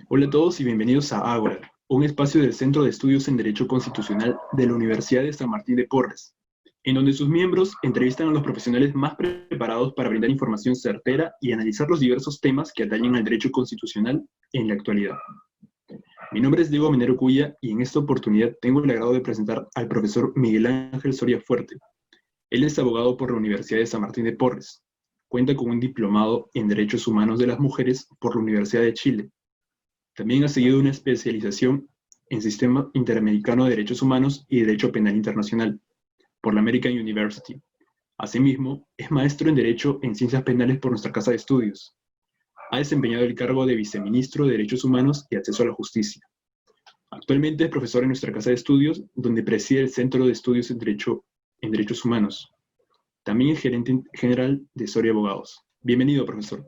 Hola a todos y bienvenidos a Ágora, un espacio del Centro de Estudios en Derecho Constitucional de la Universidad de San Martín de Porres, en donde sus miembros entrevistan a los profesionales más preparados para brindar información certera y analizar los diversos temas que atañen al derecho constitucional en la actualidad. Mi nombre es Diego Minero Cuya y en esta oportunidad tengo el agrado de presentar al profesor Miguel Ángel Soria Fuerte. Él es abogado por la Universidad de San Martín de Porres. Cuenta con un diplomado en Derechos Humanos de las Mujeres por la Universidad de Chile. También ha seguido una especialización en Sistema Interamericano de Derechos Humanos y Derecho Penal Internacional por la American University. Asimismo, es maestro en Derecho en Ciencias Penales por nuestra Casa de Estudios. Ha desempeñado el cargo de Viceministro de Derechos Humanos y Acceso a la Justicia. Actualmente es profesor en nuestra Casa de Estudios, donde preside el Centro de Estudios en Derechos Humanos. También es gerente general de Soria Abogados. Bienvenido, profesor.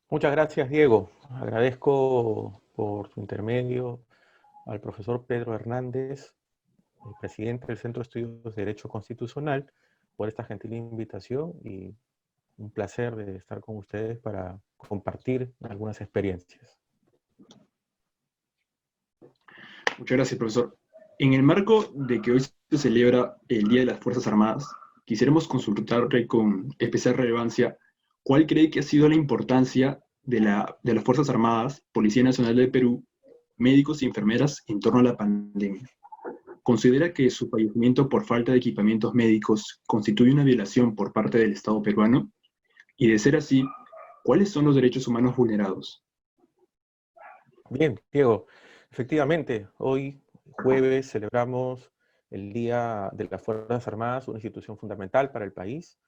Muchas gracias, Diego. Agradezco por tu intermedio al profesor Pedro Hernández, el presidente del Centro de Estudios de Derecho Constitucional, por esta gentil invitación y un placer de estar con ustedes para compartir algunas experiencias. Muchas gracias, profesor. En el marco de que hoy se celebra el Día de las Fuerzas Armadas, quisiéramos consultarle con especial relevancia cuál cree que ha sido la importancia de las Fuerzas Armadas, Policía Nacional del Perú, médicos y enfermeras en torno a la pandemia. ¿Considera que su fallecimiento por falta de equipamientos médicos constituye una violación por parte del Estado peruano? Y de ser así, ¿cuáles son los derechos humanos vulnerados? Bien, Diego, efectivamente, hoy jueves celebramos el Día de las Fuerzas Armadas, una institución fundamental para el país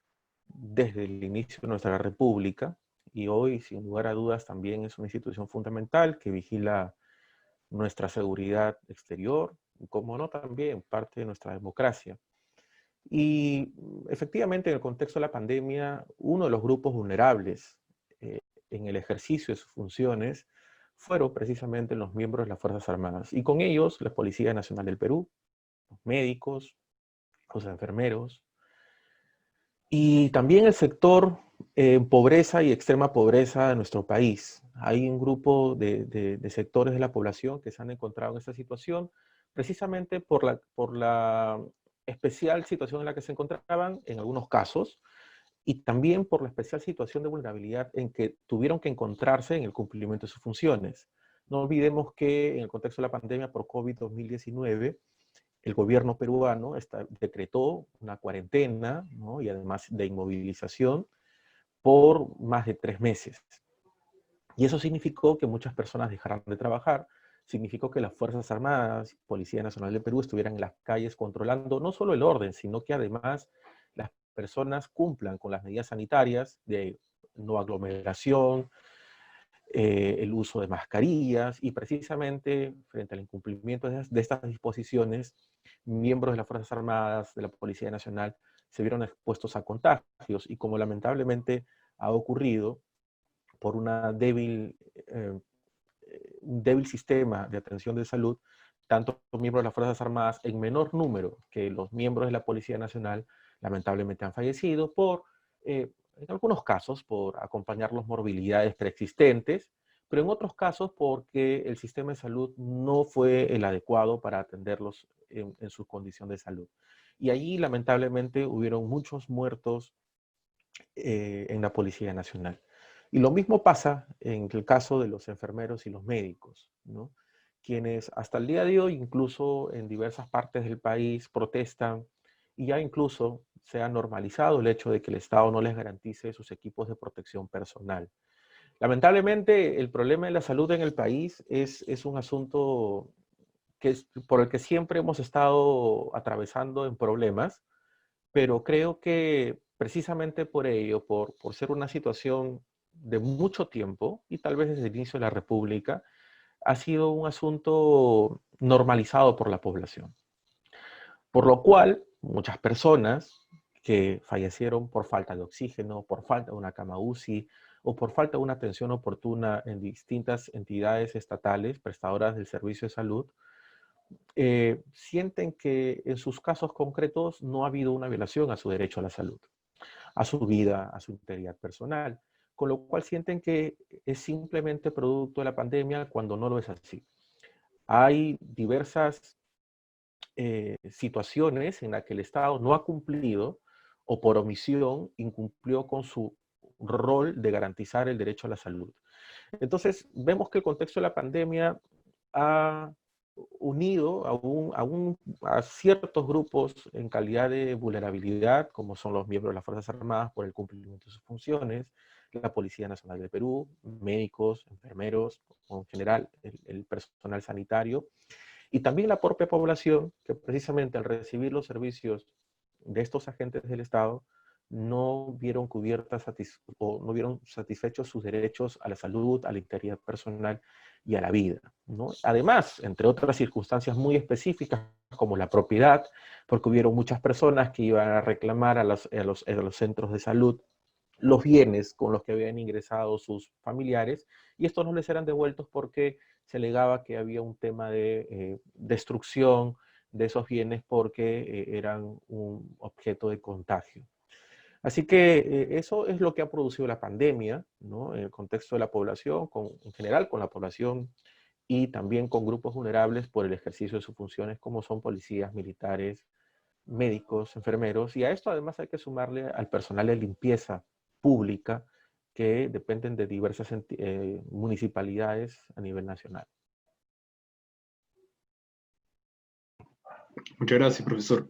desde el inicio de nuestra república, y hoy, sin lugar a dudas, también es una institución fundamental que vigila nuestra seguridad exterior, y como no también parte de nuestra democracia. Y efectivamente, en el contexto de la pandemia, uno de los grupos vulnerables en el ejercicio de sus funciones fueron precisamente los miembros de las Fuerzas Armadas, y con ellos la Policía Nacional del Perú, los médicos, los enfermeros, y también el sector pobreza y extrema pobreza de nuestro país. Hay un grupo de sectores de la población que se han encontrado en esta situación precisamente por la especial situación en la que se encontraban en algunos casos, y también por la especial situación de vulnerabilidad en que tuvieron que encontrarse en el cumplimiento de sus funciones. No olvidemos que en el contexto de la pandemia por COVID-2019, el gobierno peruano decretó una cuarentena, ¿no?, y además de inmovilización por más de 3 meses. Y eso significó que muchas personas dejaran de trabajar, significó que las Fuerzas Armadas, Policía Nacional del Perú estuvieran en las calles controlando no solo el orden, sino que además las personas cumplan con las medidas sanitarias de no aglomeración, el uso de mascarillas, y precisamente frente al incumplimiento de estas disposiciones, miembros de las Fuerzas Armadas, de la Policía Nacional, se vieron expuestos a contagios, y como lamentablemente ha ocurrido por un débil sistema de atención de salud, tanto los miembros de las Fuerzas Armadas en menor número que los miembros de la Policía Nacional lamentablemente han fallecido en algunos casos por acompañar las morbilidades preexistentes, pero en otros casos porque el sistema de salud no fue el adecuado para atenderlos en su condición de salud. Y allí lamentablemente hubieron muchos muertos en la Policía Nacional. Y lo mismo pasa en el caso de los enfermeros y los médicos, ¿no?, quienes hasta el día de hoy, incluso en diversas partes del país, protestan, y ya incluso se ha normalizado el hecho de que el Estado no les garantice sus equipos de protección personal. Lamentablemente, el problema de la salud en el país es un asunto por el que siempre hemos estado atravesando en problemas, pero creo que precisamente por ello, por ser una situación de mucho tiempo, y tal vez desde el inicio de la República, ha sido un asunto normalizado por la población. Por lo cual, muchas personas que fallecieron por falta de oxígeno, por falta de una cama UCI, o por falta de una atención oportuna en distintas entidades estatales prestadoras del servicio de salud, sienten que en sus casos concretos no ha habido una violación a su derecho a la salud, a su vida, a su integridad personal. con lo cual sienten que es simplemente producto de la pandemia cuando no lo es así. Hay diversas situaciones en las que el Estado no ha cumplido o por omisión incumplió con su rol de garantizar el derecho a la salud. Entonces, vemos que el contexto de la pandemia ha unido a ciertos grupos en calidad de vulnerabilidad, como son los miembros de las Fuerzas Armadas por el cumplimiento de sus funciones, la Policía Nacional de Perú, médicos, enfermeros, o en general el personal sanitario, y también la propia población, que precisamente al recibir los servicios de estos agentes del Estado, no vieron cubiertas o no vieron satisfechos sus derechos a la salud, a la integridad personal y a la vida, ¿no? Además, entre otras circunstancias muy específicas, como la propiedad, porque hubieron muchas personas que iban a reclamar a los centros de salud los bienes con los que habían ingresado sus familiares, y estos no les eran devueltos porque se alegaba que había un tema de destrucción de esos bienes porque eran un objeto de contagio. Así que eso es lo que ha producido la pandemia, ¿no? En el contexto de la población, en general con la población y también con grupos vulnerables por el ejercicio de sus funciones como son policías, militares, médicos, enfermeros, y a esto además hay que sumarle al personal de limpieza pública que dependen de diversas municipalidades a nivel nacional. Muchas gracias, profesor.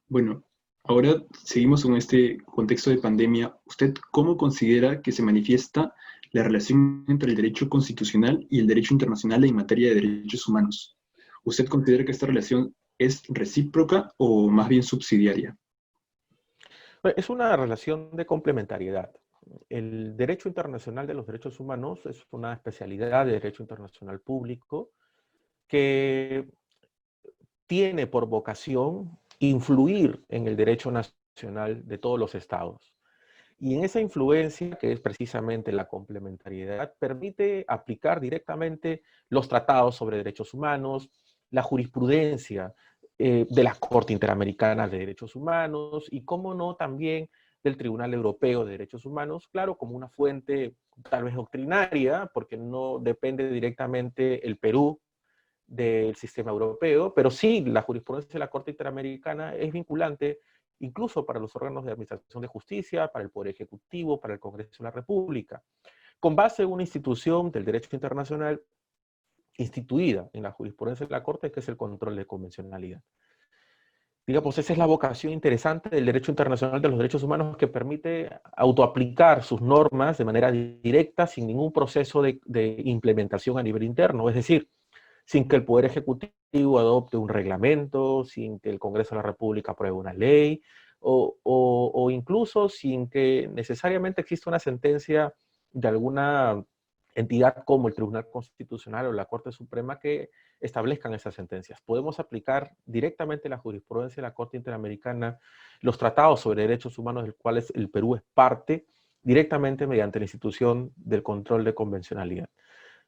Bueno, ahora seguimos con este contexto de pandemia. ¿Usted cómo considera que se manifiesta la relación entre el derecho constitucional y el derecho internacional en materia de derechos humanos? ¿Usted considera que esta relación es recíproca o más bien subsidiaria? Es una relación de complementariedad. El derecho internacional de los derechos humanos es una especialidad de derecho internacional público que tiene por vocación influir en el derecho nacional de todos los estados. Y en esa influencia, que es precisamente la complementariedad, permite aplicar directamente los tratados sobre derechos humanos, la jurisprudencia de la Corte Interamericana de Derechos Humanos y, cómo no, también del Tribunal Europeo de Derechos Humanos, claro, como una fuente tal vez doctrinaria, porque no depende directamente el Perú del sistema europeo, pero sí la jurisprudencia de la Corte Interamericana es vinculante incluso para los órganos de administración de justicia, para el Poder Ejecutivo, para el Congreso de la República, con base en una institución del derecho internacional instituida en la jurisprudencia de la Corte, que es el control de convencionalidad. Digamos, esa es la vocación interesante del derecho internacional de los derechos humanos, que permite autoaplicar sus normas de manera directa, sin ningún proceso de implementación a nivel interno, es decir, sin que el Poder Ejecutivo adopte un reglamento, sin que el Congreso de la República apruebe una ley, o incluso sin que necesariamente exista una sentencia de alguna entidad como el Tribunal Constitucional o la Corte Suprema que establezcan esas sentencias. Podemos aplicar directamente la jurisprudencia de la Corte Interamericana, los tratados sobre derechos humanos del cuales el Perú es parte, directamente mediante la institución del control de convencionalidad.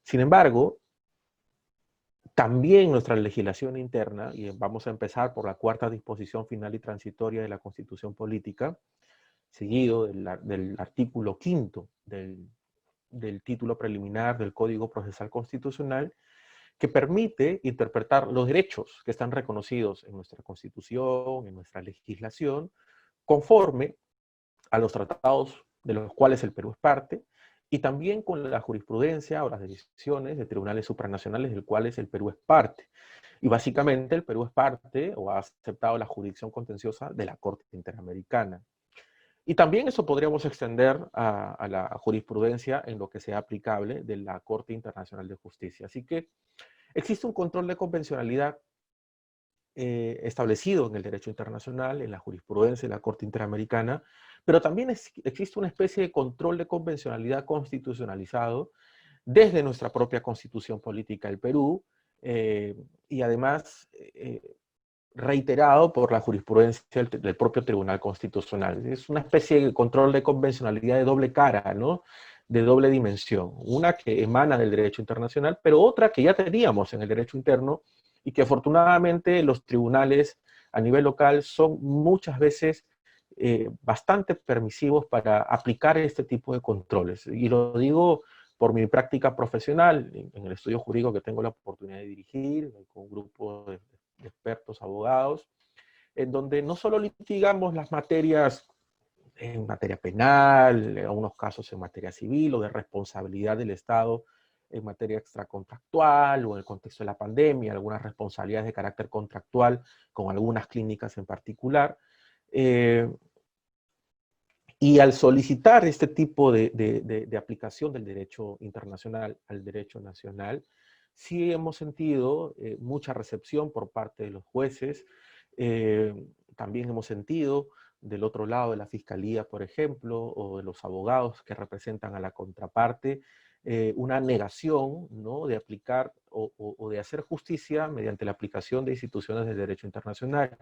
Sin embargo, también nuestra legislación interna, y vamos a empezar por la cuarta disposición final y transitoria de la Constitución Política, seguido del artículo quinto del título preliminar del Código Procesal Constitucional, que permite interpretar los derechos que están reconocidos en nuestra Constitución, en nuestra legislación, conforme a los tratados de los cuales el Perú es parte, y también con la jurisprudencia o las decisiones de tribunales supranacionales del cuales el Perú es parte. Y básicamente el Perú es parte o ha aceptado la jurisdicción contenciosa de la Corte Interamericana. Y también eso podríamos extender a la jurisprudencia en lo que sea aplicable de la Corte Internacional de Justicia. Así que existe un control de convencionalidad establecido en el derecho internacional, en la jurisprudencia de la Corte Interamericana, pero también existe una especie de control de convencionalidad constitucionalizado desde nuestra propia Constitución Política del Perú, y además reiterado por la jurisprudencia del propio Tribunal Constitucional. Es una especie de control de convencionalidad de doble cara, ¿no? De doble dimensión. Una que emana del derecho internacional, pero otra que ya teníamos en el derecho interno, y que afortunadamente los tribunales a nivel local son muchas veces bastante permisivos para aplicar este tipo de controles. Y lo digo por mi práctica profesional, en el estudio jurídico que tengo la oportunidad de dirigir, con un grupo de expertos abogados, en donde no solo litigamos las materias en materia penal, en algunos casos en materia civil o de responsabilidad del Estado en materia extracontractual o en el contexto de la pandemia, algunas responsabilidades de carácter contractual con algunas clínicas en particular. Y al solicitar este tipo de aplicación del derecho internacional al derecho nacional, sí hemos sentido mucha recepción por parte de los jueces. También hemos sentido del otro lado de la fiscalía, por ejemplo, o de los abogados que representan a la contraparte, una negación, ¿no?, de aplicar o de hacer justicia mediante la aplicación de instituciones de derecho internacional.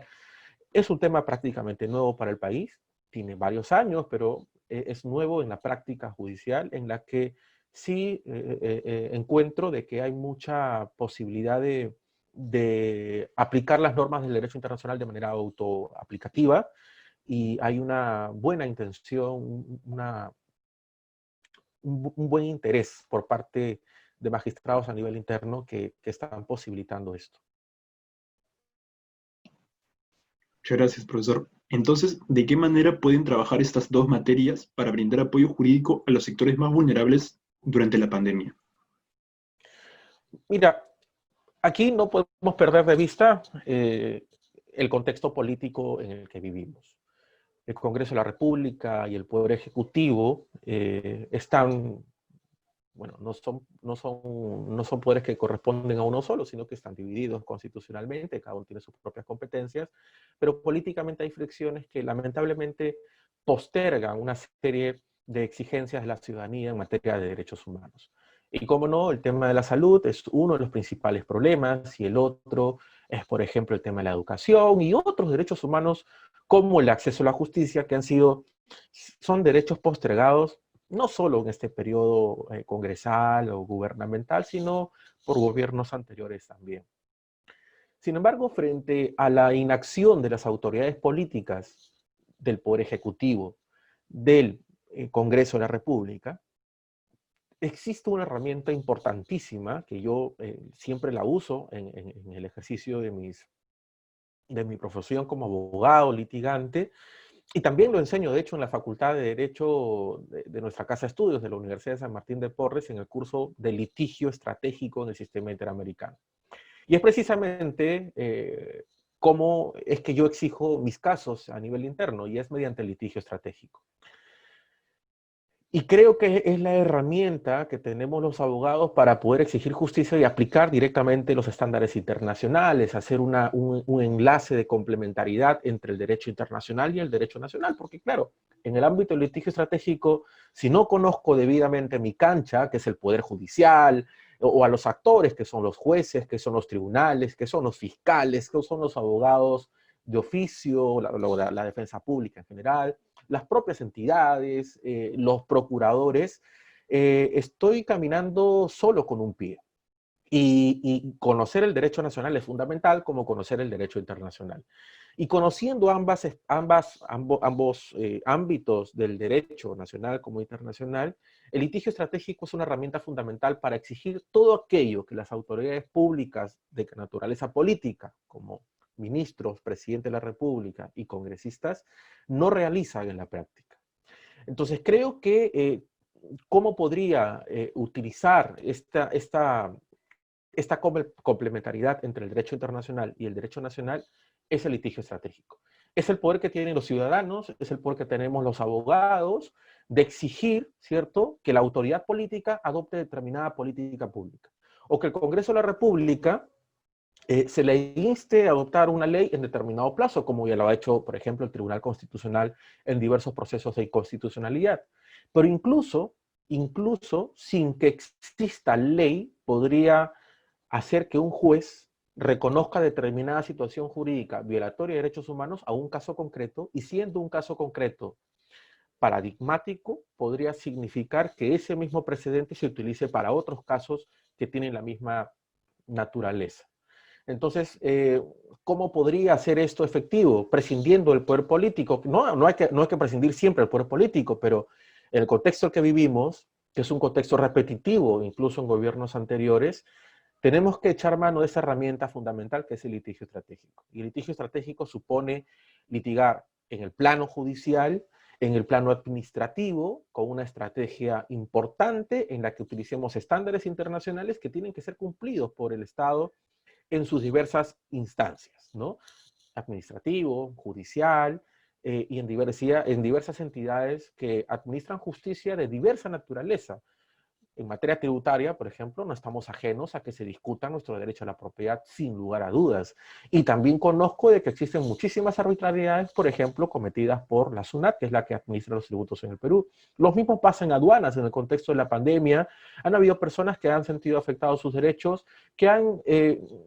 Es un tema prácticamente nuevo para el país, tiene varios años, pero es nuevo en la práctica judicial, en la que sí encuentro de que hay mucha posibilidad de aplicar las normas del derecho internacional de manera autoaplicativa, y hay una buena intención, un buen interés por parte de magistrados a nivel interno que están posibilitando esto. Muchas gracias, profesor. Entonces, ¿de qué manera pueden trabajar estas dos materias para brindar apoyo jurídico a los sectores más vulnerables durante la pandemia? Mira, aquí no podemos perder de vista el contexto político en el que vivimos. El Congreso de la República y el Poder Ejecutivo están, bueno, no son poderes que corresponden a uno solo, sino que están divididos constitucionalmente, cada uno tiene sus propias competencias, pero políticamente hay fricciones que lamentablemente postergan una serie de exigencias de la ciudadanía en materia de derechos humanos. Y como no, el tema de la salud es uno de los principales problemas, y el otro es, por ejemplo, el tema de la educación y otros derechos humanos como el acceso a la justicia, que son derechos postergados no solo en este periodo congresal o gubernamental, sino por gobiernos anteriores también. Sin embargo, frente a la inacción de las autoridades políticas, del Poder Ejecutivo, del Congreso de la República, existe una herramienta importantísima que yo siempre la uso en el ejercicio de mi profesión como abogado, litigante, y también lo enseño, de hecho, en la Facultad de Derecho de nuestra Casa de Estudios de la Universidad de San Martín de Porres, en el curso de litigio estratégico en el sistema interamericano. Y es precisamente cómo es que yo exijo mis casos a nivel interno, y es mediante el litigio estratégico. Y creo que es la herramienta que tenemos los abogados para poder exigir justicia y aplicar directamente los estándares internacionales, hacer un enlace de complementariedad entre el derecho internacional y el derecho nacional. Porque claro, en el ámbito del litigio estratégico, si no conozco debidamente mi cancha, que es el poder judicial, o a los actores, que son los jueces, que son los tribunales, que son los fiscales, que son los abogados de oficio, la defensa pública en general, las propias entidades, los procuradores, estoy caminando solo con un pie. Y conocer el derecho nacional es fundamental, como conocer el derecho internacional. Y conociendo ambos ámbitos del derecho nacional como internacional, el litigio estratégico es una herramienta fundamental para exigir todo aquello que las autoridades públicas de naturaleza política, como ministros, presidente de la República y congresistas, no realizan en la práctica. Entonces creo que cómo podría utilizar esta complementariedad entre el derecho internacional y el derecho nacional es el litigio estratégico. Es el poder que tienen los ciudadanos, es el poder que tenemos los abogados de exigir, ¿cierto?, que la autoridad política adopte determinada política pública. O que el Congreso de la República se le inste a adoptar una ley en determinado plazo, como ya lo ha hecho, por ejemplo, el Tribunal Constitucional en diversos procesos de inconstitucionalidad. Pero incluso sin que exista ley, podría hacer que un juez reconozca determinada situación jurídica violatoria de derechos humanos a un caso concreto, y siendo un caso concreto paradigmático, podría significar que ese mismo precedente se utilice para otros casos que tienen la misma naturaleza. Entonces, ¿cómo podría hacer esto efectivo? Prescindiendo del poder político. No hay que prescindir siempre del poder político, pero en el contexto que vivimos, que es un contexto repetitivo, incluso en gobiernos anteriores, tenemos que echar mano de esa herramienta fundamental que es el litigio estratégico. Y el litigio estratégico supone litigar en el plano judicial, en el plano administrativo, con una estrategia importante en la que utilicemos estándares internacionales que tienen que ser cumplidos por el Estado en sus diversas instancias, ¿no? Administrativo, judicial, y en diversas entidades que administran justicia de diversa naturaleza. En materia tributaria, por ejemplo, no estamos ajenos a que se discuta nuestro derecho a la propiedad sin lugar a dudas. Y también conozco de que existen muchísimas arbitrariedades, por ejemplo, cometidas por la SUNAT, que es la que administra los tributos en el Perú. Los mismos pasan en aduanas en el contexto de la pandemia. Han habido personas que han sentido afectados sus derechos, que han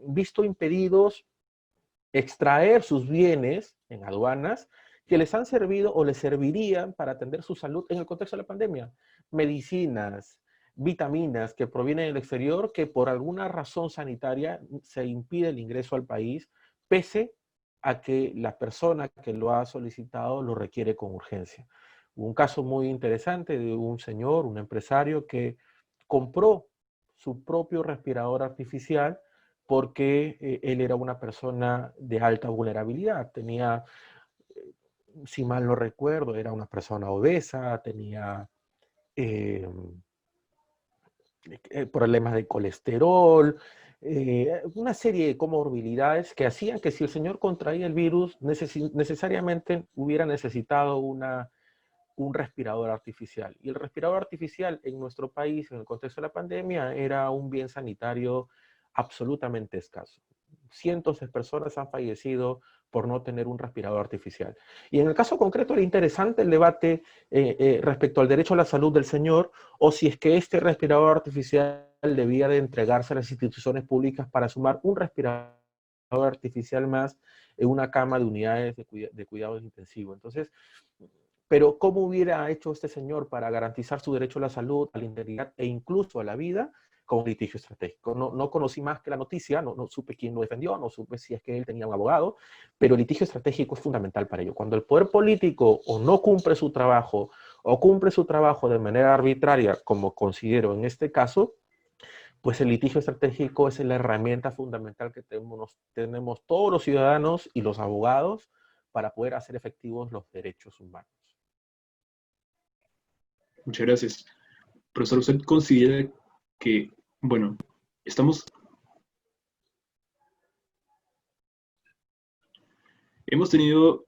visto impedidos extraer sus bienes en aduanas que les han servido o les servirían para atender su salud en el contexto de la pandemia. Medicinas, vitaminas que provienen del exterior que por alguna razón sanitaria se impide el ingreso al país, pese a que la persona que lo ha solicitado lo requiere con urgencia. Hubo un caso muy interesante de un señor, un empresario, que compró su propio respirador artificial porque él era una persona de alta vulnerabilidad. Tenía, si mal no recuerdo, era una persona obesa, tenía eh, problemas de colesterol, una serie de comorbilidades que hacían que si el señor contraía el virus, necesariamente hubiera necesitado un respirador artificial. Y el respirador artificial en nuestro país, en el contexto de la pandemia, era un bien sanitario absolutamente escaso. Cientos de personas han fallecido por no tener un respirador artificial. Y en el caso concreto era interesante el debate respecto al derecho a la salud del señor, o si es que este respirador artificial debía de entregarse a las instituciones públicas para sumar un respirador artificial más en una cama de unidades de cuidados intensivos. Entonces, pero ¿cómo hubiera hecho este señor para garantizar su derecho a la salud, a la integridad e incluso a la vida con un litigio estratégico? No conocí más que la noticia, no supe quién lo defendió, no supe si es que él tenía un abogado, pero el litigio estratégico es fundamental para ello. Cuando el poder político o no cumple su trabajo o cumple su trabajo de manera arbitraria, como considero en este caso, pues el litigio estratégico es la herramienta fundamental que tenemos todos los ciudadanos y los abogados para poder hacer efectivos los derechos humanos. Muchas gracias. Profesor, ¿usted considera que, bueno, estamos, hemos tenido,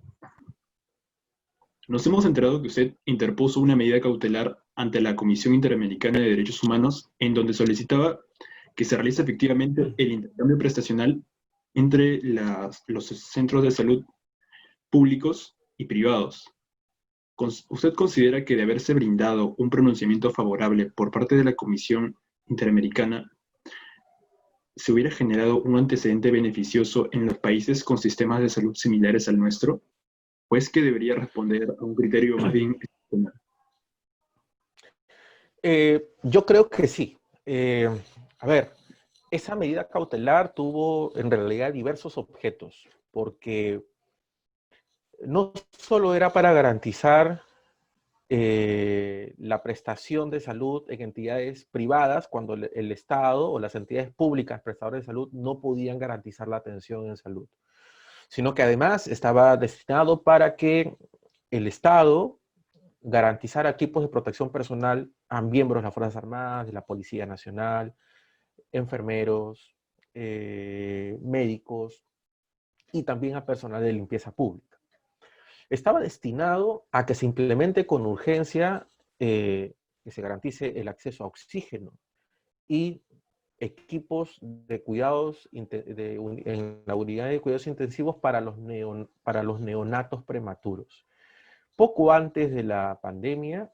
nos hemos enterado que usted interpuso una medida cautelar ante la Comisión Interamericana de Derechos Humanos en donde solicitaba que se realice efectivamente el intercambio prestacional entre los centros de salud públicos y privados? ¿Usted considera que de haberse brindado un pronunciamiento favorable por parte de la Comisión Interamericana, se hubiera generado un antecedente beneficioso en los países con sistemas de salud similares al nuestro? ¿O es que debería responder a un criterio más bien excepcional? Yo creo que sí. A ver, esa medida cautelar tuvo en realidad diversos objetos, porque no solo era para garantizar la prestación de salud en entidades privadas cuando el Estado o las entidades públicas prestadoras de salud no podían garantizar la atención en salud, sino que además estaba destinado para que el Estado garantizara equipos de protección personal a miembros de las Fuerzas Armadas, de la Policía Nacional, enfermeros, médicos y también a personal de limpieza pública. Estaba destinado a que se implemente con urgencia, que se garantice el acceso a oxígeno y equipos de cuidados en la unidad de cuidados intensivos para los neonatos prematuros. Poco antes de la pandemia,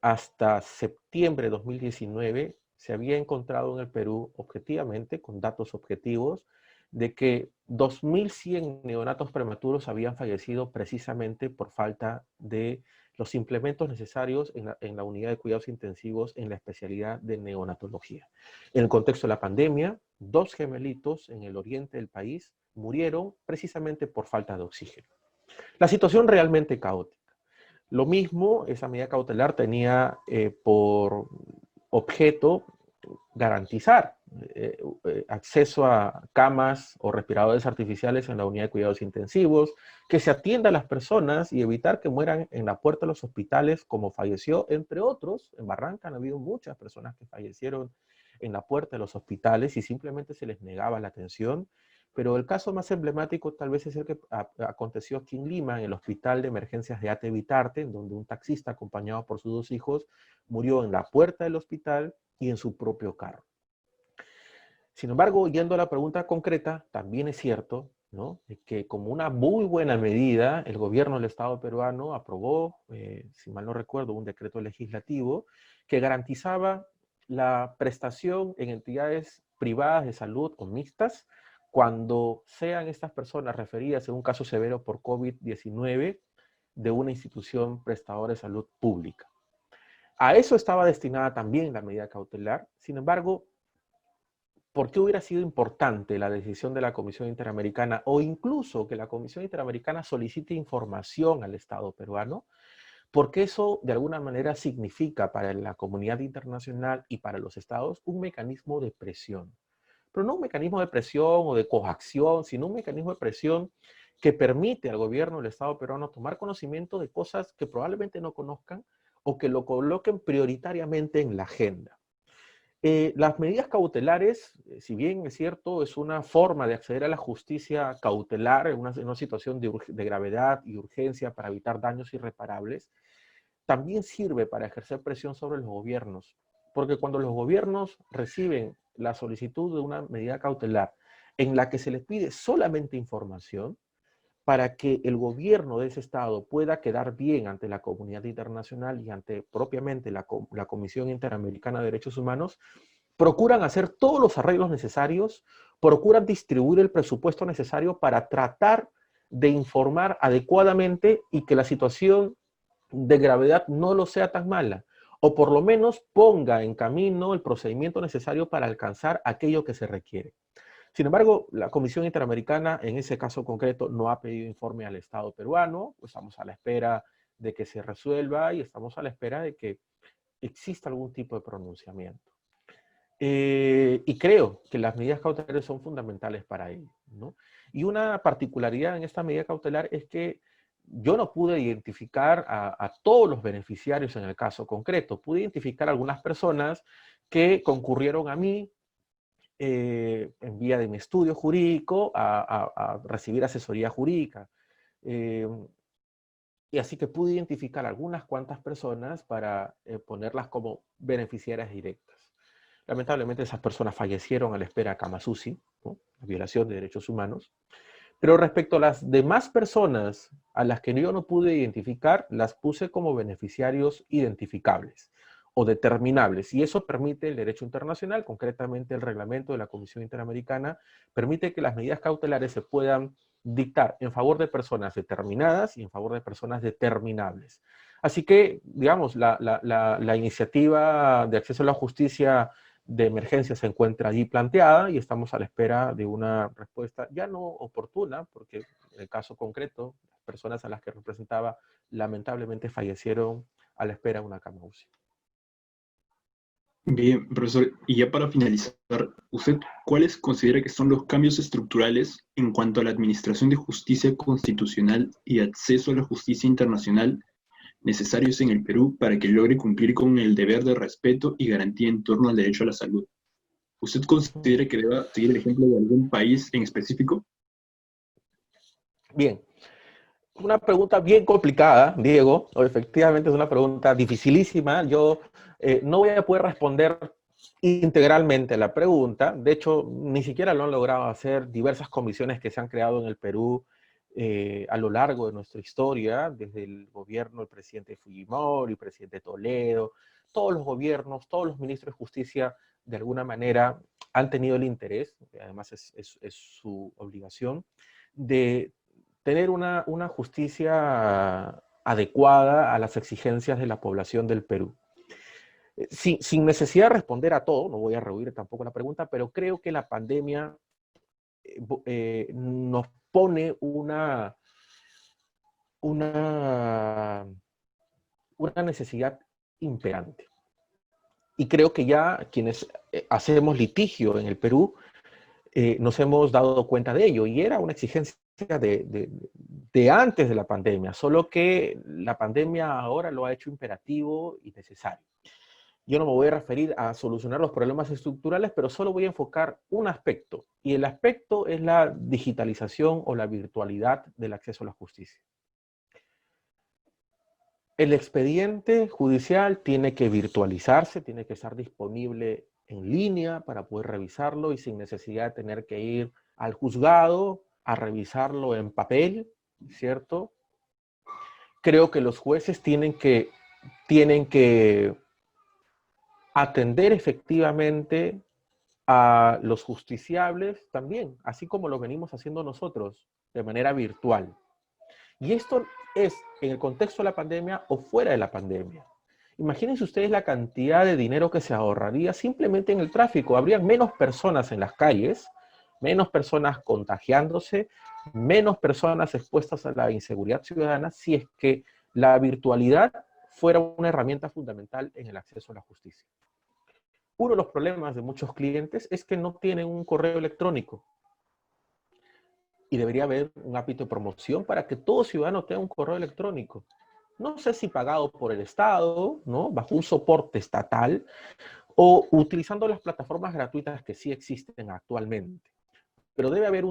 hasta septiembre de 2019, se había encontrado en el Perú, objetivamente, con datos objetivos, de que 2.100 neonatos prematuros habían fallecido precisamente por falta de los implementos necesarios en la unidad de cuidados intensivos en la especialidad de neonatología. En el contexto de la pandemia, 2 gemelitos en el oriente del país murieron precisamente por falta de oxígeno. La situación realmente caótica. Lo mismo, esa medida cautelar tenía por objeto garantizar acceso a camas o respiradores artificiales en la unidad de cuidados intensivos, que se atienda a las personas y evitar que mueran en la puerta de los hospitales, como falleció, entre otros. En Barranca han habido muchas personas que fallecieron en la puerta de los hospitales y simplemente se les negaba la atención. Pero el caso más emblemático tal vez es el que aconteció aquí en Lima, en el Hospital de Emergencias de Ate Vitarte, donde un taxista acompañado por sus 2 hijos murió en la puerta del hospital y en su propio carro. Sin embargo, yendo a la pregunta concreta, también es cierto, ¿no?, que como una muy buena medida, el gobierno del Estado peruano aprobó, si mal no recuerdo, un decreto legislativo que garantizaba la prestación en entidades privadas de salud o mixtas cuando sean estas personas referidas en un caso severo por COVID-19 de una institución prestadora de salud pública. A eso estaba destinada también la medida cautelar. Sin embargo, ¿por qué hubiera sido importante la decisión de la Comisión Interamericana o incluso que la Comisión Interamericana solicite información al Estado peruano? Porque eso de alguna manera significa para la comunidad internacional y para los estados un mecanismo de presión. Pero no un mecanismo de presión o de coacción, sino un mecanismo de presión que permite al gobierno del Estado peruano tomar conocimiento de cosas que probablemente no conozcan o que lo coloquen prioritariamente en la agenda. Las medidas cautelares, si bien es cierto, es una forma de acceder a la justicia cautelar en una situación de gravedad y urgencia para evitar daños irreparables, también sirve para ejercer presión sobre los gobiernos. Porque cuando los gobiernos reciben la solicitud de una medida cautelar en la que se les pide solamente información, para que el gobierno de ese estado pueda quedar bien ante la comunidad internacional y ante propiamente la Comisión Interamericana de Derechos Humanos, procuran hacer todos los arreglos necesarios, procuran distribuir el presupuesto necesario para tratar de informar adecuadamente y que la situación de gravedad no lo sea tan mala, o por lo menos ponga en camino el procedimiento necesario para alcanzar aquello que se requiere. Sin embargo, la Comisión Interamericana, en ese caso concreto, no ha pedido informe al Estado peruano. Estamos a la espera de que se resuelva y estamos a la espera de que exista algún tipo de pronunciamiento. Y creo que las medidas cautelares son fundamentales para ello, ¿no? Y una particularidad en esta medida cautelar es que yo no pude identificar a todos los beneficiarios en el caso concreto. Pude identificar a algunas personas que concurrieron a mí en vía de mi estudio jurídico a recibir asesoría jurídica. Y así que pude identificar algunas cuantas personas para ponerlas como beneficiarias directas. Lamentablemente esas personas fallecieron a la espera de Kamasusi, ¿no?, la violación de derechos humanos. Pero respecto a las demás personas a las que yo no pude identificar, las puse como beneficiarios identificables o determinables. Y eso permite el derecho internacional, concretamente el reglamento de la Comisión Interamericana, permite que las medidas cautelares se puedan dictar en favor de personas determinadas y en favor de personas determinables. Así que, digamos, la iniciativa de acceso a la justicia de emergencia se encuentra allí planteada y estamos a la espera de una respuesta ya no oportuna, porque en el caso concreto, las personas a las que representaba lamentablemente fallecieron a la espera de una cama UCI. Bien, profesor, y ya para finalizar, ¿usted cuáles considera que son los cambios estructurales en cuanto a la administración de justicia constitucional y acceso a la justicia internacional necesarios en el Perú para que logre cumplir con el deber de respeto y garantía en torno al derecho a la salud? ¿Usted considera que deba seguir el ejemplo de algún país en específico? Bien, una pregunta bien complicada, Diego, o efectivamente es una pregunta dificilísima. Yo no voy a poder responder integralmente la pregunta. De hecho, ni siquiera lo han logrado hacer diversas comisiones que se han creado en el Perú a lo largo de nuestra historia, desde el gobierno del presidente Fujimori, el presidente Toledo, todos los gobiernos, todos los ministros de justicia, de alguna manera, han tenido el interés, que además es su obligación, de tener una justicia adecuada a las exigencias de la población del Perú. Sin necesidad de responder a todo, no voy a rehuir tampoco la pregunta, pero creo que la pandemia nos pone una necesidad imperante. Y creo que ya quienes hacemos litigio en el Perú nos hemos dado cuenta de ello, y era una exigencia de antes de la pandemia, solo que la pandemia ahora lo ha hecho imperativo y necesario. Yo no me voy a referir a solucionar los problemas estructurales, pero solo voy a enfocar un aspecto, y el aspecto es la digitalización o la virtualidad del acceso a la justicia. El expediente judicial tiene que virtualizarse, tiene que estar disponible en línea para poder revisarlo y sin necesidad de tener que ir al juzgado a revisarlo en papel, ¿cierto? Creo que los jueces tienen que atender efectivamente a los justiciables también, así como lo venimos haciendo nosotros, de manera virtual. Y esto es en el contexto de la pandemia o fuera de la pandemia. Imagínense ustedes la cantidad de dinero que se ahorraría simplemente en el tráfico. Habría menos personas en las calles, menos personas contagiándose, menos personas expuestas a la inseguridad ciudadana si es que la virtualidad fuera una herramienta fundamental en el acceso a la justicia. Uno de los problemas de muchos clientes es que no tienen un correo electrónico. Y debería haber un ámbito de promoción para que todo ciudadano tenga un correo electrónico. No sé si pagado por el Estado, ¿no? Bajo un soporte estatal, o utilizando las plataformas gratuitas que sí existen actualmente. Pero debe haber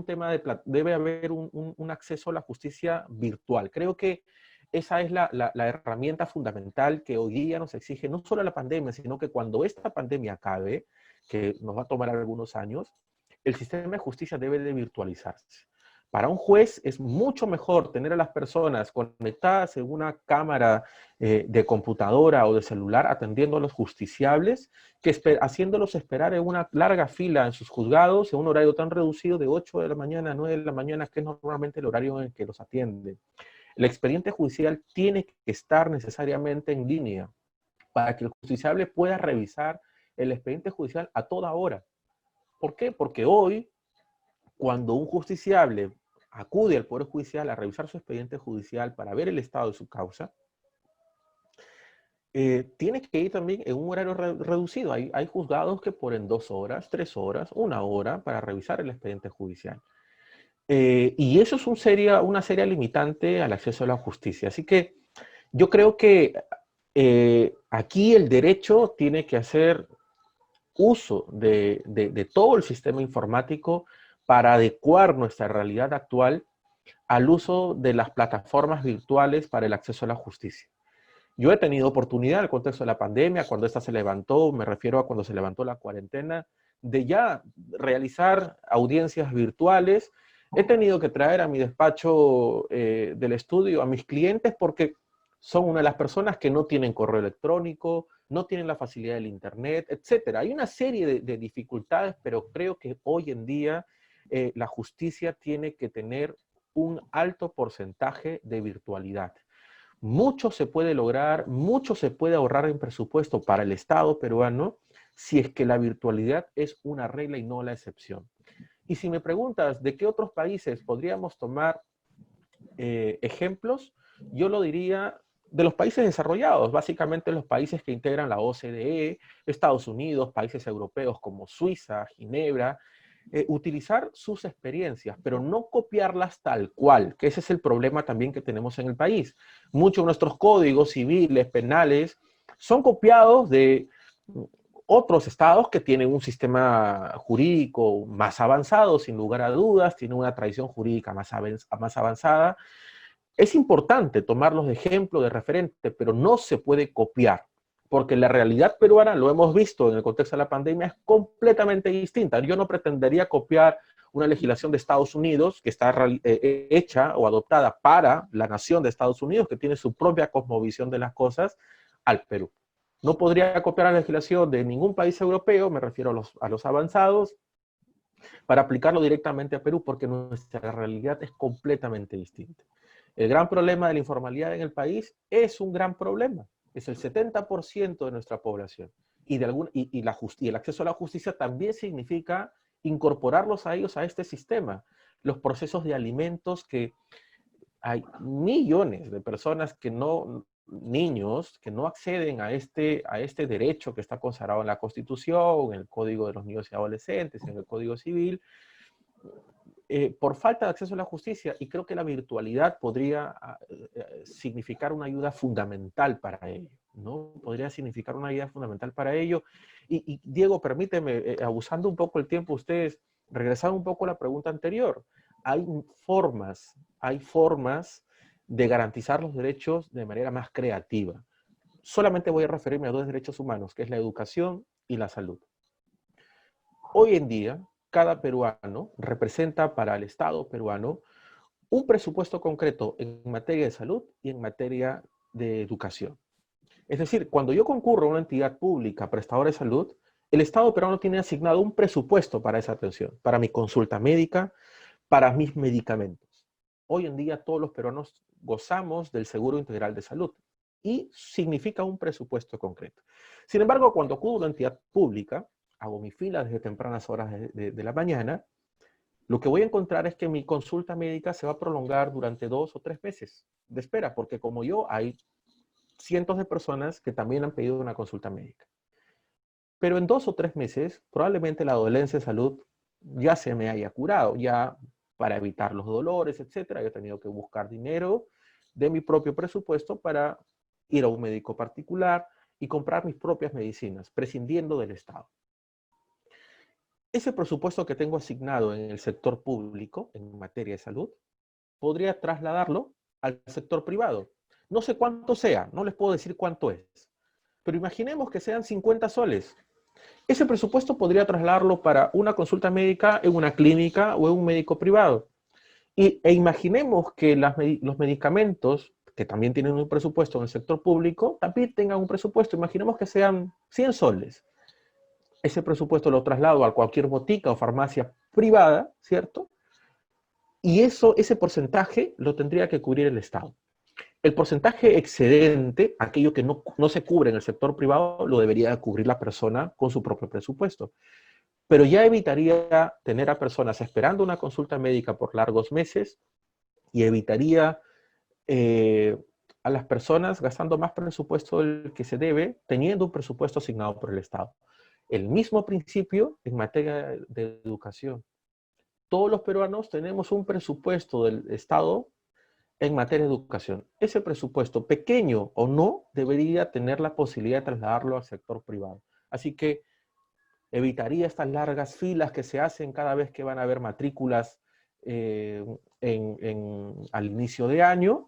debe haber un acceso a la justicia virtual. Creo que esa es la herramienta fundamental que hoy día nos exige no solo la pandemia, sino que cuando esta pandemia acabe, que nos va a tomar algunos años, el sistema de justicia debe de virtualizarse. Para un juez es mucho mejor tener a las personas conectadas en una cámara de computadora o de celular atendiendo a los justiciables que haciéndolos esperar en una larga fila en sus juzgados en un horario tan reducido de 8 de la mañana a 9 de la mañana, que es normalmente el horario en el que los atienden. El expediente judicial tiene que estar necesariamente en línea para que el justiciable pueda revisar el expediente judicial a toda hora. ¿Por qué? Porque hoy, cuando un justiciable acude al Poder Judicial a revisar su expediente judicial para ver el estado de su causa, tiene que ir también en un horario reducido. Hay juzgados que ponen 2 horas, 3 horas, 1 hora para revisar el expediente judicial. Y eso es una seria limitante al acceso a la justicia. Así que yo creo que aquí el derecho tiene que hacer uso de todo el sistema informático para adecuar nuestra realidad actual al uso de las plataformas virtuales para el acceso a la justicia. Yo he tenido oportunidad en el contexto de la pandemia, cuando esta se levantó, me refiero a cuando se levantó la cuarentena, de ya realizar audiencias virtuales. He tenido que traer a mi despacho del estudio a mis clientes porque son una de las personas que no tienen correo electrónico, no tienen la facilidad del internet, etc. Hay una serie de dificultades, pero creo que hoy en día la justicia tiene que tener un alto porcentaje de virtualidad. Mucho se puede lograr, mucho se puede ahorrar en presupuesto para el Estado peruano si es que la virtualidad es una regla y no la excepción. Y si me preguntas de qué otros países podríamos tomar ejemplos, yo lo diría de los países desarrollados, básicamente los países que integran la OCDE, Estados Unidos, países europeos como Suiza, Ginebra, utilizar sus experiencias, pero no copiarlas tal cual, que ese es el problema también que tenemos en el país. Muchos de nuestros códigos civiles, penales, son copiados de otros estados que tienen un sistema jurídico más avanzado, sin lugar a dudas, tienen una tradición jurídica más avanzada. Es importante tomarlos de ejemplo, de referente, pero no se puede copiar, porque la realidad peruana, lo hemos visto en el contexto de la pandemia, es completamente distinta. Yo no pretendería copiar una legislación de Estados Unidos que está hecha o adoptada para la nación de Estados Unidos, que tiene su propia cosmovisión de las cosas, al Perú. No podría copiar la legislación de ningún país europeo, me refiero a los avanzados, para aplicarlo directamente a Perú, porque nuestra realidad es completamente distinta. El gran problema de la informalidad en el país es un gran problema. Es el 70% de nuestra población. Y el acceso a la justicia también significa incorporarlos a ellos a este sistema. Los procesos de alimentos que hay millones de personas niños que no acceden a este derecho que está consagrado en la Constitución, en el Código de los Niños y Adolescentes, en el Código Civil, por falta de acceso a la justicia, y creo que la virtualidad podría significar una ayuda fundamental para ello, ¿no? Podría significar una ayuda fundamental para ello. Y Diego, permíteme, abusando un poco el tiempo, ustedes, regresar un poco a la pregunta anterior. Hay formas de garantizar los derechos de manera más creativa. Solamente voy a referirme a dos derechos humanos, que es la educación y la salud. Hoy en día, cada peruano representa para el Estado peruano un presupuesto concreto en materia de salud y en materia de educación. Es decir, cuando yo concurro a una entidad pública prestadora de salud, el Estado peruano tiene asignado un presupuesto para esa atención, para mi consulta médica, para mis medicamentos. Hoy en día todos los peruanos gozamos del Seguro Integral de Salud y significa un presupuesto concreto. Sin embargo, cuando acudo a una entidad pública, hago mi fila desde tempranas horas de la mañana, lo que voy a encontrar es que mi consulta médica se va a prolongar durante 2 o 3 meses de espera, porque como yo, hay cientos de personas que también han pedido una consulta médica. Pero en 2 o 3 meses, probablemente la dolencia de salud ya se me haya curado, ya para evitar los dolores, etcétera. Yo he tenido que buscar dinero de mi propio presupuesto para ir a un médico particular y comprar mis propias medicinas, prescindiendo del Estado. Ese presupuesto que tengo asignado en el sector público, en materia de salud, podría trasladarlo al sector privado. No sé cuánto sea, no les puedo decir cuánto es, pero imaginemos que sean 50 soles. Ese presupuesto podría trasladarlo para una consulta médica en una clínica o en un médico privado. E imaginemos que los medicamentos, que también tienen un presupuesto en el sector público, también tengan un presupuesto. Imaginemos que sean 100 soles. Ese presupuesto lo traslado a cualquier botica o farmacia privada, ¿cierto? Y ese porcentaje lo tendría que cubrir el Estado. El porcentaje excedente, aquello que no se cubre en el sector privado, lo debería cubrir la persona con su propio presupuesto. Pero ya evitaría tener a personas esperando una consulta médica por largos meses y evitaría a las personas gastando más presupuesto del que se debe, teniendo un presupuesto asignado por el Estado. El mismo principio en materia de educación. Todos los peruanos tenemos un presupuesto del Estado en materia de educación. Ese presupuesto, pequeño o no, debería tener la posibilidad de trasladarlo al sector privado. Así que evitaría estas largas filas que se hacen cada vez que van a haber matrículas al inicio de año,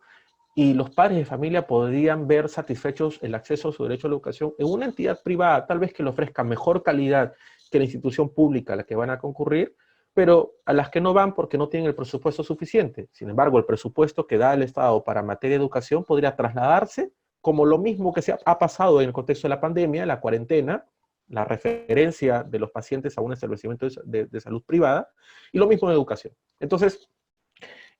y los padres de familia podrían ver satisfechos el acceso a su derecho a la educación en una entidad privada, tal vez que le ofrezca mejor calidad que la institución pública a la que van a concurrir, pero a las que no van porque no tienen el presupuesto suficiente. Sin embargo, el presupuesto que da el Estado para materia de educación podría trasladarse, como lo mismo que ha pasado en el contexto de la pandemia, la cuarentena, la referencia de los pacientes a un establecimiento de salud privada, y lo mismo en educación. Entonces,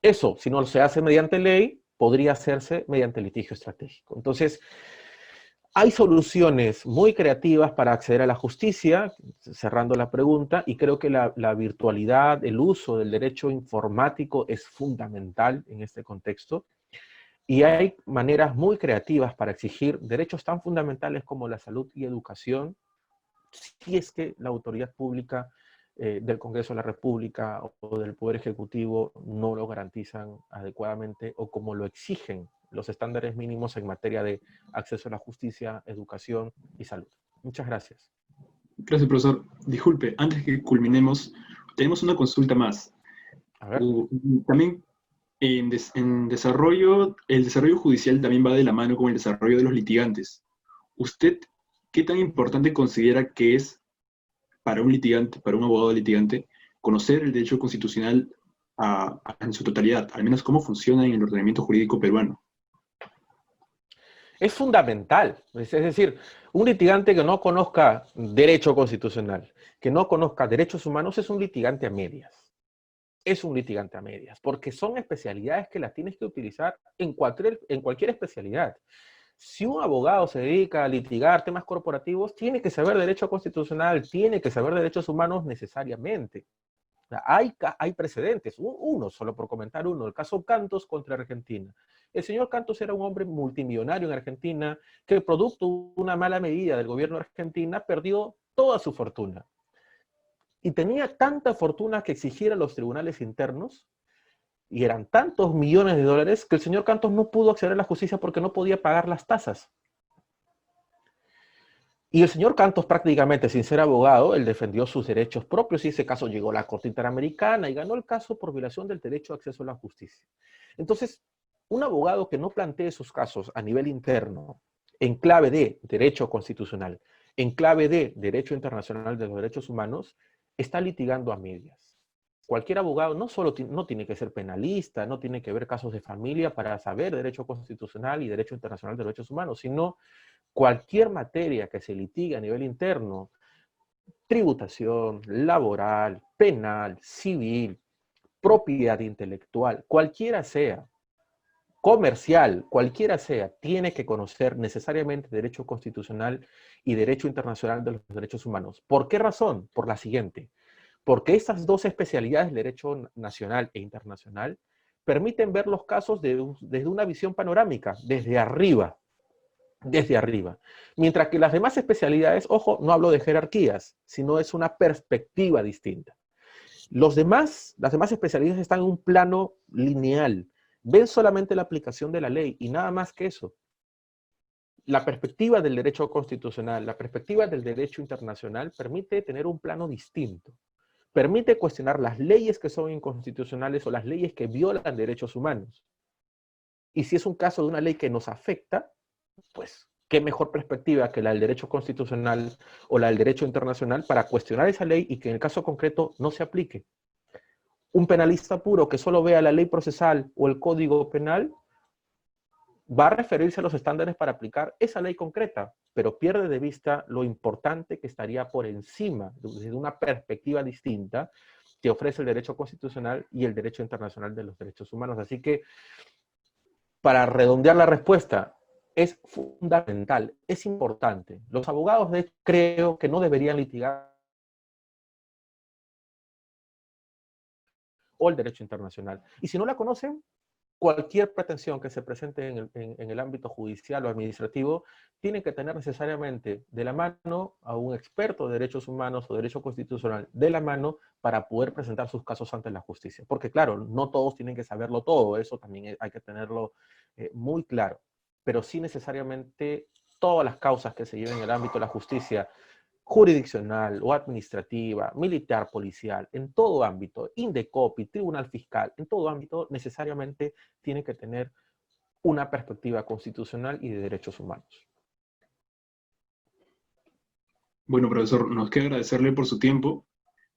eso, si no se hace mediante ley, podría hacerse mediante litigio estratégico. Entonces, hay soluciones muy creativas para acceder a la justicia, cerrando la pregunta, y creo que la virtualidad, el uso del derecho informático es fundamental en este contexto. Y hay maneras muy creativas para exigir derechos tan fundamentales como la salud y educación, si es que la autoridad pública del Congreso de la República o del Poder Ejecutivo no lo garantizan adecuadamente o como lo exigen los estándares mínimos en materia de acceso a la justicia, educación y salud. Muchas gracias. Gracias, profesor. Disculpe, antes que culminemos, tenemos una consulta más. A ver. También el desarrollo judicial también va de la mano con el desarrollo de los litigantes. ¿Usted qué tan importante considera que es para un litigante, para un abogado litigante, conocer el derecho constitucional en su totalidad, al menos cómo funciona en el ordenamiento jurídico peruano? Es fundamental. Es decir, un litigante que no conozca derecho constitucional, que no conozca derechos humanos, es un litigante a medias. es un litigante a medias, porque son especialidades que las tienes que utilizar en cualquier especialidad. Si un abogado se dedica a litigar temas corporativos, tiene que saber derecho constitucional, tiene que saber derechos humanos necesariamente. Hay precedentes, uno, solo por comentar uno, el caso Cantos contra Argentina. El señor Cantos era un hombre multimillonario en Argentina que, producto de una mala medida del gobierno de Argentina, perdió toda su fortuna. Y tenía tanta fortuna que exigiera a los tribunales internos, y eran tantos millones de dólares, que el señor Cantos no pudo acceder a la justicia porque no podía pagar las tasas. Y el señor Cantos, prácticamente sin ser abogado, él defendió sus derechos propios y ese caso llegó a la Corte Interamericana y ganó el caso por violación del derecho de acceso a la justicia. Entonces, un abogado que no plantee sus casos a nivel interno, en clave de derecho constitucional, en clave de derecho internacional de los derechos humanos, está litigando a medias. Cualquier abogado no tiene que ser penalista, no tiene que ver casos de familia para saber derecho constitucional y derecho internacional de derechos humanos, sino cualquier materia que se litigue a nivel interno, tributación, laboral, penal, civil, propiedad intelectual, cualquiera sea, comercial, cualquiera sea, tiene que conocer necesariamente derecho constitucional y derecho internacional de los derechos humanos. ¿Por qué razón? Por la siguiente. Porque estas dos especialidades, derecho nacional e internacional, permiten ver los casos desde una visión panorámica, desde arriba. Mientras que las demás especialidades, ojo, no hablo de jerarquías, sino es una perspectiva distinta. Las demás especialidades están en un plano lineal, ven solamente la aplicación de la ley y nada más que eso. La perspectiva del derecho constitucional, la perspectiva del derecho internacional permite tener un plano distinto. Permite cuestionar las leyes que son inconstitucionales o las leyes que violan derechos humanos. Y si es un caso de una ley que nos afecta, pues, ¿qué mejor perspectiva que la del derecho constitucional o la del derecho internacional para cuestionar esa ley y que en el caso concreto no se aplique? Un penalista puro que solo vea la ley procesal o el código penal va a referirse a los estándares para aplicar esa ley concreta, pero pierde de vista lo importante que estaría por encima, desde una perspectiva distinta, que ofrece el derecho constitucional y el derecho internacional de los derechos humanos. Así que, para redondear la respuesta, es fundamental, es importante. Los abogados, de hecho, creo que no deberían litigar o el derecho internacional. Y si no la conocen, cualquier pretensión que se presente en el ámbito judicial o administrativo tiene que tener necesariamente de la mano a un experto de derechos humanos o derecho constitucional de la mano para poder presentar sus casos ante la justicia. Porque claro, no todos tienen que saberlo todo, eso también hay que tenerlo muy claro. Pero sí necesariamente todas las causas que se lleven en el ámbito de la justicia jurisdiccional o administrativa, militar, policial, en todo ámbito, Indecopi, tribunal fiscal, en todo ámbito necesariamente tiene que tener una perspectiva constitucional y de derechos humanos. Bueno, profesor, nos queda agradecerle por su tiempo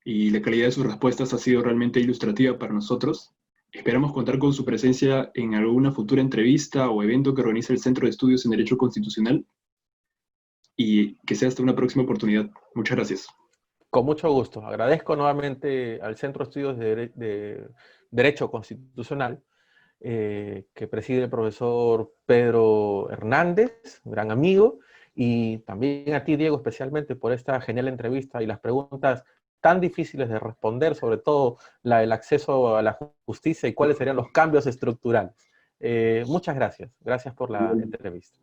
y la calidad de sus respuestas ha sido realmente ilustrativa para nosotros. Esperamos contar con su presencia en alguna futura entrevista o evento que organice el Centro de Estudios en Derecho Constitucional y que sea hasta una próxima oportunidad. Muchas gracias. Con mucho gusto. Agradezco nuevamente al Centro de Estudios de Derecho Constitucional que preside el profesor Pedro Hernández, gran amigo, y también a ti, Diego, especialmente por esta genial entrevista y las preguntas tan difíciles de responder, sobre todo la del acceso a la justicia y cuáles serían los cambios estructurales. Muchas gracias. Gracias por la entrevista.